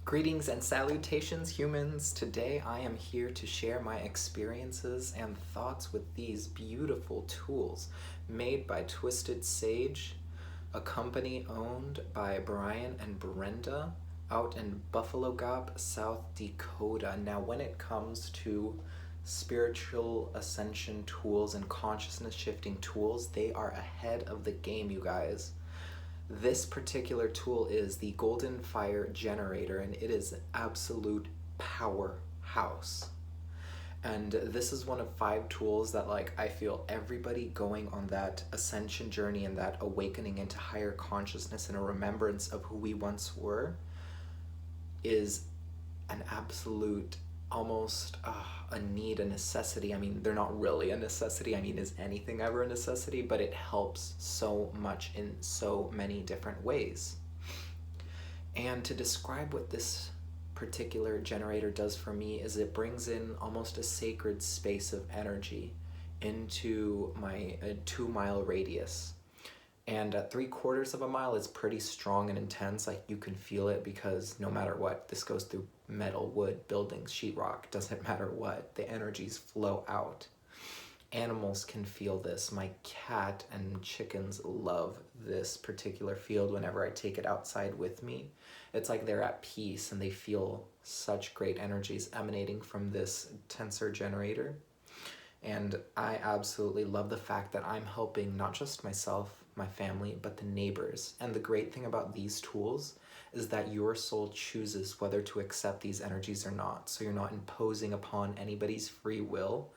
Greetings and salutations, humans. Today I am here to share my experiences and thoughts with these beautiful tools made by Twisted Sage, a company owned by Brian and Brenda out in Buffalo Gap, South Dakota. Now, when it comes to spiritual ascension tools and consciousness shifting tools, they are ahead of the game, you guys. This particular tool is the Golden Fire Generator, and it is an absolute powerhouse. And this is one of 5 tools that I feel everybody going on that ascension journey and that awakening into higher consciousness and a remembrance of who we once were is an absolute almost a need, a necessity. I mean, they're not really a necessity. I mean, is anything ever a necessity? But it helps so much in so many different ways. And to describe what this particular generator does for me is it brings in almost a sacred space of energy into my 2-mile radius. And at 3/4 of a mile, it's pretty strong and intense. You can feel it because no matter what, this goes through metal, wood, buildings, sheetrock, doesn't matter what, the energies flow out. Animals can feel this. My cat and chickens love this particular field whenever I take it outside with me. It's like they're at peace and they feel such great energies emanating from this Tensor generator. And I absolutely love the fact that I'm helping not just myself, my family, but the neighbors. And the great thing about these tools is that your soul chooses whether to accept these energies or not. So you're not imposing upon anybody's free will.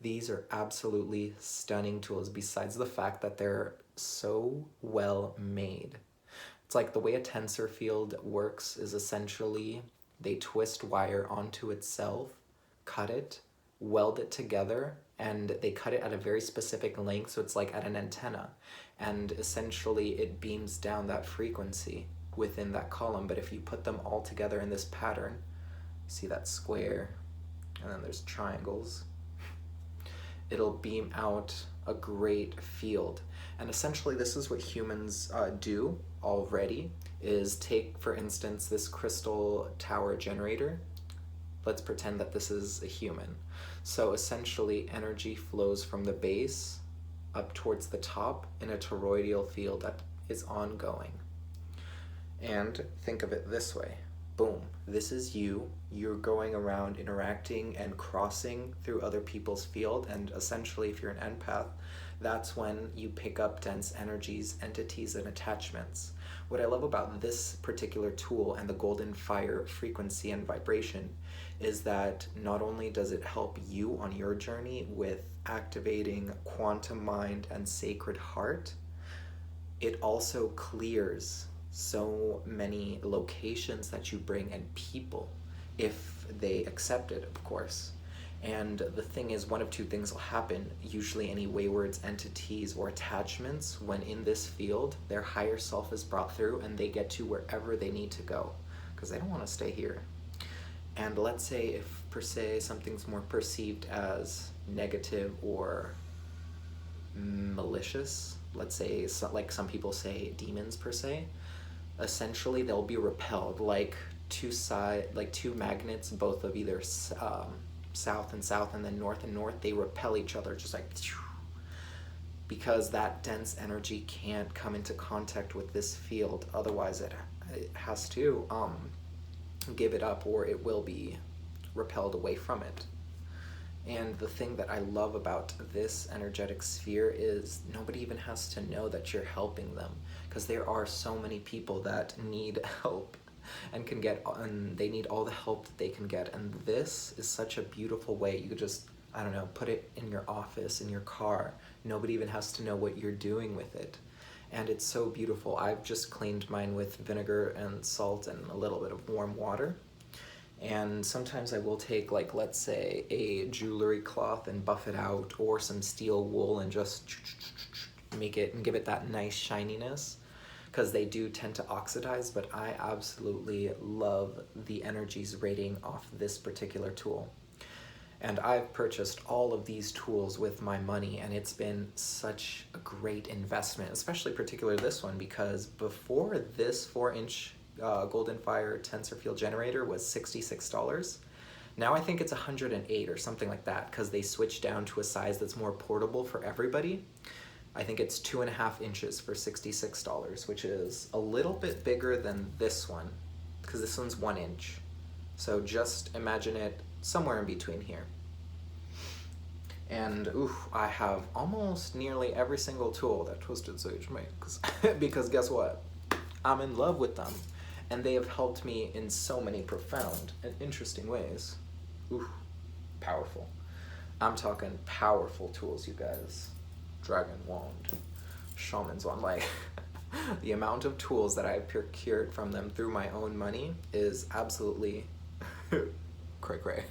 These are absolutely stunning tools, besides the fact that they're so well made. It's like the way a tensor field works is essentially they twist wire onto itself, cut it, weld it together, and they cut it at a very specific length, so it's like at an antenna, and essentially it beams down that frequency within that column. But if you put them all together in this pattern, see that square, and then there's triangles, it'll beam out a great field. And essentially this is what humans do already, is take, for instance, this crystal tower generator. Let's pretend that this is a human. So essentially energy flows from the base up towards the top in a toroidal field that is ongoing. And think of it this way. Boom, this is you. You're going around interacting and crossing through other people's field, and essentially if you're an empath, that's when you pick up dense energies, entities, and attachments. What I love about this particular tool and the golden fire frequency and vibration is that not only does it help you on your journey with activating quantum mind and sacred heart, it also clears so many locations that you bring and people, if they accept it, of course. And the thing is, one of 2 things will happen. Usually any waywards, entities, or attachments, when in this field, their higher self is brought through and they get to wherever they need to go, because they don't want to stay here. And let's say if, per se, something's more perceived as negative or malicious, let's say, like some people say demons, per se, essentially they'll be repelled, like 2 magnets, both of either south and south and then north and north, they repel each other, just like, because that dense energy can't come into contact with this field. Otherwise it has to give it up, or it will be repelled away from it. And the thing that I love about this energetic sphere is nobody even has to know that you're helping them, because there are so many people that need help and they need all the help that they can get. And this is such a beautiful way. You could just, I don't know, put it in your office, in your car. Nobody even has to know what you're doing with it. And it's so beautiful. I've just cleaned mine with vinegar and salt and a little bit of warm water. And sometimes I will take, let's say, a jewelry cloth and buff it out, or some steel wool and just make it and give it that nice shininess, because they do tend to oxidize. But I absolutely love the energies radiating off this particular tool. And I've purchased all of these tools with my money, and it's been such a great investment, especially particularly this one, because before this 4-inch Golden Fire Tensor Field Generator was $66. Now I think it's 108 or something like that because they switched down to a size that's more portable for everybody. I think it's 2.5 inches for $66, which is a little bit bigger than this one because this one's 1 inch. So just imagine it somewhere in between here. And I have almost nearly every single tool that Twisted Sage makes because guess what? I'm in love with them. And they have helped me in so many profound and interesting ways. Powerful. I'm talking powerful tools, you guys. Dragon Wand, Shaman's Wand, like the amount of tools that I've procured from them through my own money is absolutely cray-cray.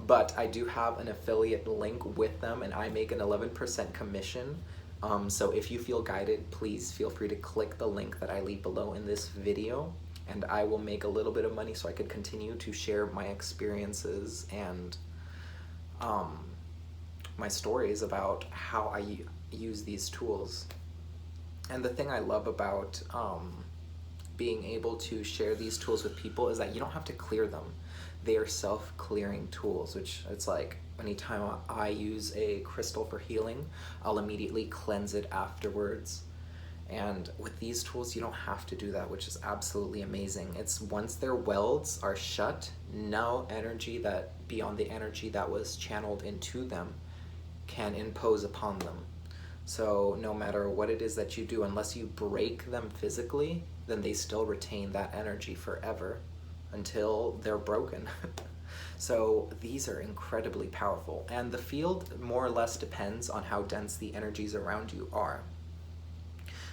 But I do have an affiliate link with them and I make an 11% commission. So if you feel guided, please feel free to click the link that I leave below in this video and I will make a little bit of money so I could continue to share my experiences and my stories about how I use these tools. And the thing I love about being able to share these tools with people is that you don't have to clear them. They are self-clearing tools, which it's like anytime I use a crystal for healing, I'll immediately cleanse it afterwards. And with these tools, you don't have to do that, which is absolutely amazing. It's once their welds are shut, no energy that beyond the energy that was channeled into them can impose upon them. So no matter what it is that you do, unless you break them physically, then they still retain that energy forever until they're broken. So these are incredibly powerful. And the field more or less depends on how dense the energies around you are.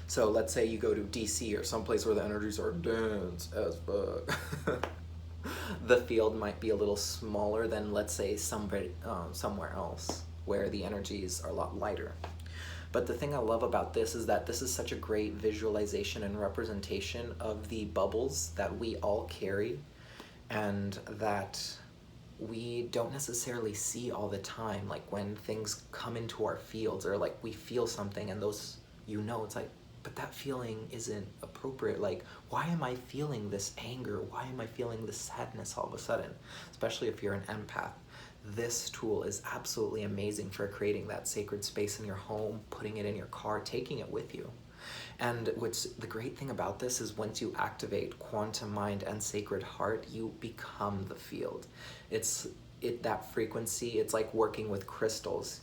So let's say you go to DC or someplace where the energies are dense as fuck. The field might be a little smaller than, let's say, somewhere else where the energies are a lot lighter. But the thing I love about this is that this is such a great visualization and representation of the bubbles that we all carry and that we don't necessarily see all the time. Like when things come into our fields or like we feel something and those, it's like, but that feeling isn't appropriate. Like, why am I feeling this anger? Why am I feeling this sadness all of a sudden? Especially if you're an empath. This tool is absolutely amazing for creating that sacred space in your home, putting it in your car, taking it with you. And what's the great thing about this is once you activate Quantum Mind and Sacred Heart, you become the field. That frequency, it's like working with crystals.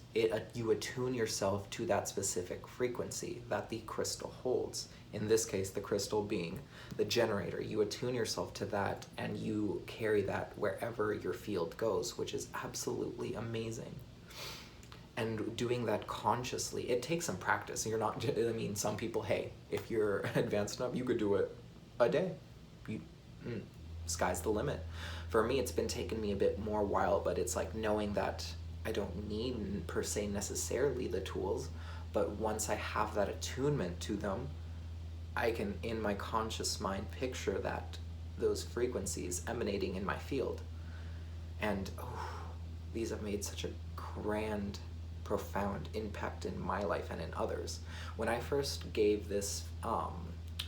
You attune yourself to that specific frequency that the crystal holds. In this case, the crystal being the generator. You attune yourself to that and you carry that wherever your field goes, which is absolutely amazing. And doing that consciously, it takes some practice. You're not, some people, hey, if you're advanced enough, you could do it a day. Sky's the limit. For me, it's been taking me a bit more while, but it's like knowing that I don't need per se necessarily the tools, but once I have that attunement to them, I can, in my conscious mind, picture those frequencies emanating in my field. And these have made such a grand, profound impact in my life and in others. When I first gave this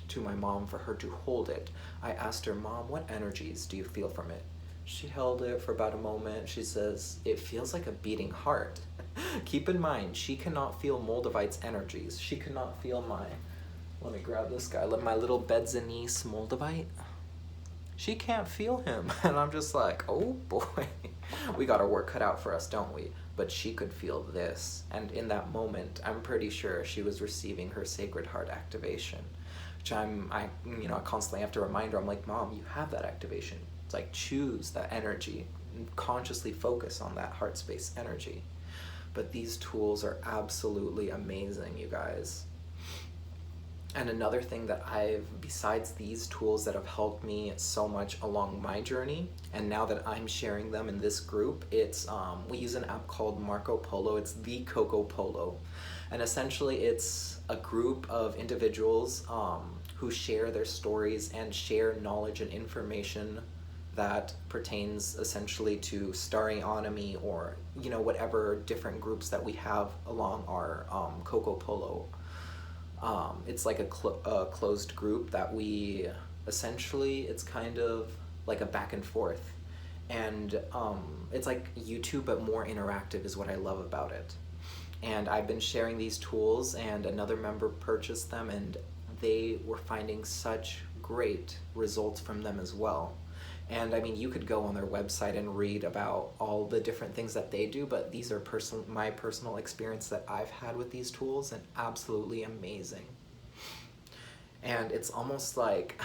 to my mom for her to hold it, I asked her, Mom, what energies do you feel from it? She held it for about a moment. She says, it feels like a beating heart. Keep in mind, she cannot feel Moldavite's energies. She cannot feel let me grab this guy, my little Bedzanese Moldavite. She can't feel him. And I'm just like, oh boy, we got our work cut out for us, don't we? But she could feel this. And in that moment, I'm pretty sure she was receiving her Sacred Heart activation, which I constantly have to remind her. I'm like, Mom, you have that activation. It's like, choose that energy and consciously focus on that heart space energy. But these tools are absolutely amazing, you guys. And another thing that besides these tools that have helped me so much along my journey, and now that I'm sharing them in this group, we use an app called Marco Polo. It's the Coco Polo. And essentially it's a group of individuals who share their stories and share knowledge and information that pertains essentially to Starionomy or, whatever different groups that we have along our Coco Polo. It's like a closed group that we Essentially, it's kind of like a back and forth. And it's like YouTube, but more interactive is what I love about it. And I've been sharing these tools, and another member purchased them, and they were finding such great results from them as well. And I mean, you could go on their website and read about all the different things that they do, but these are my personal experience that I've had with these tools, and absolutely amazing. And it's almost like,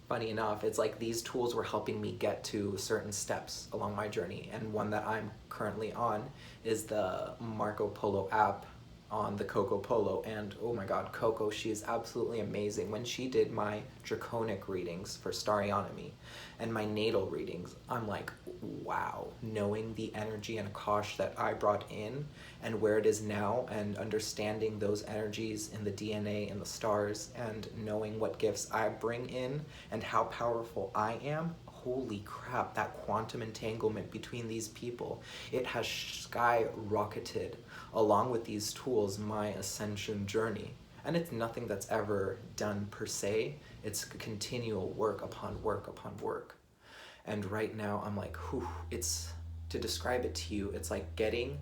funny enough, it's like these tools were helping me get to certain steps along my journey. And one that I'm currently on is the Marco Polo app on the Coco Polo. And oh my god, Coco, she is absolutely amazing. When she did my draconic readings for Starionomy and my natal readings, I'm like, wow, knowing the energy and Akash that I brought in and where it is now, and understanding those energies in the DNA and the stars, and knowing what gifts I bring in and how powerful I am, holy crap, that quantum entanglement between these people, it has skyrocketed along with these tools my ascension journey. And it's nothing that's ever done per se, it's continual work upon work upon work. And right now I'm like, whew, it's, to describe it to you, it's like getting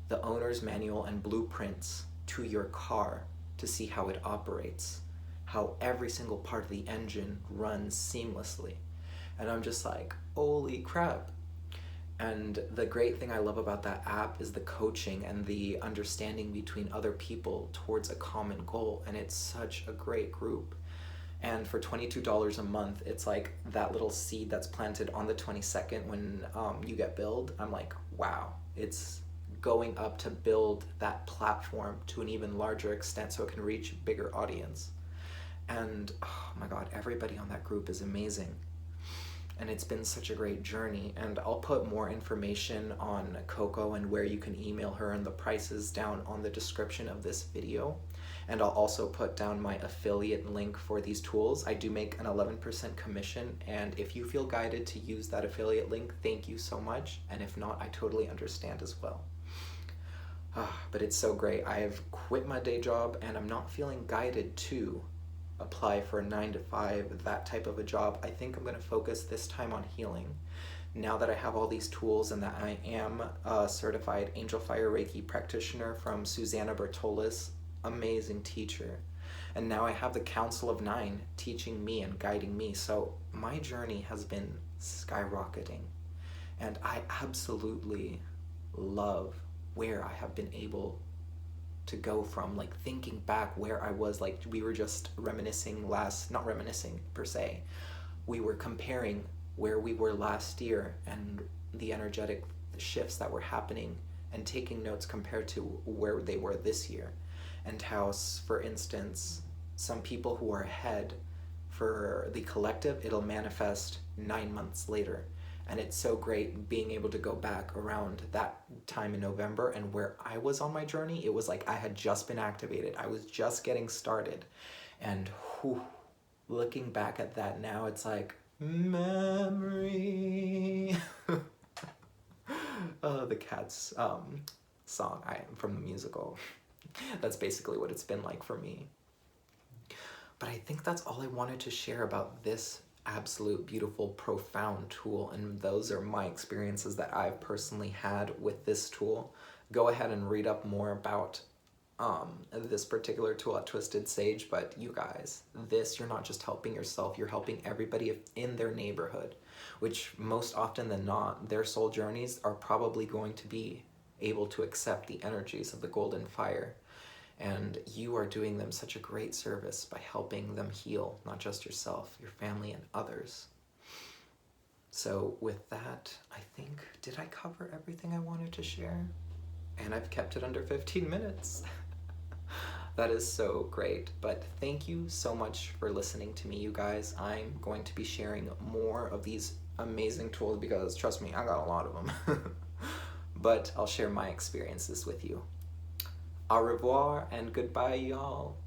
the owner's manual and blueprints to your car to see how it operates, how every single part of the engine runs seamlessly. And I'm just like, holy crap. And the great thing I love about that app is the coaching and the understanding between other people towards a common goal. And it's such a great group. And for $22 a month, it's like that little seed that's planted on the 22nd when you get billed. I'm like, wow, it's going up to build that platform to an even larger extent so it can reach a bigger audience. And oh my god, everybody on that group is amazing. And it's been such a great journey. And I'll put more information on Coco and where you can email her and the prices down on the description of this video. And I'll also put down my affiliate link for these tools. I do make an 11% commission, and if you feel guided to use that affiliate link, thank you so much. And if not, I totally understand as well. But it's so great. I have quit my day job and I'm not feeling guided to apply for a 9-to-5, that type of a job. I think I'm going to focus this time on healing. Now that I have all these tools and that I am a certified Angel Fire Reiki practitioner from Susanna Bertolis, amazing teacher. And now I have the Council of Nine teaching me and guiding me. So my journey has been skyrocketing. And I absolutely love where I have been able to go from, like thinking back where I was, like we were just reminiscing not reminiscing per se, we were comparing where we were last year and the energetic shifts that were happening, and taking notes compared to where they were this year, and how, for instance, some people who are ahead, for the collective, it'll manifest 9 months later. And it's so great being able to go back around that time in November, and where I was on my journey, it was like I had just been activated. I was just getting started. And whew, looking back at that now, it's like, memory. The Cats song from the musical. That's basically what it's been like for me. But I think that's all I wanted to share about this absolute beautiful profound tool, and those are my experiences that I've personally had with this tool. Go ahead and read up more about this particular tool at Twisted Sage, but you guys, you're not just helping yourself, you're helping everybody in their neighborhood, which most often than not, their soul journeys are probably going to be able to accept the energies of the golden fire. And you are doing them such a great service by helping them heal, not just yourself, your family, and others. So with that, I think, did I cover everything I wanted to share? And I've kept it under 15 minutes. That is so great. But thank you so much for listening to me, you guys. I'm going to be sharing more of these amazing tools because, trust me, I got a lot of them. But I'll share my experiences with you. Au revoir and goodbye, y'all.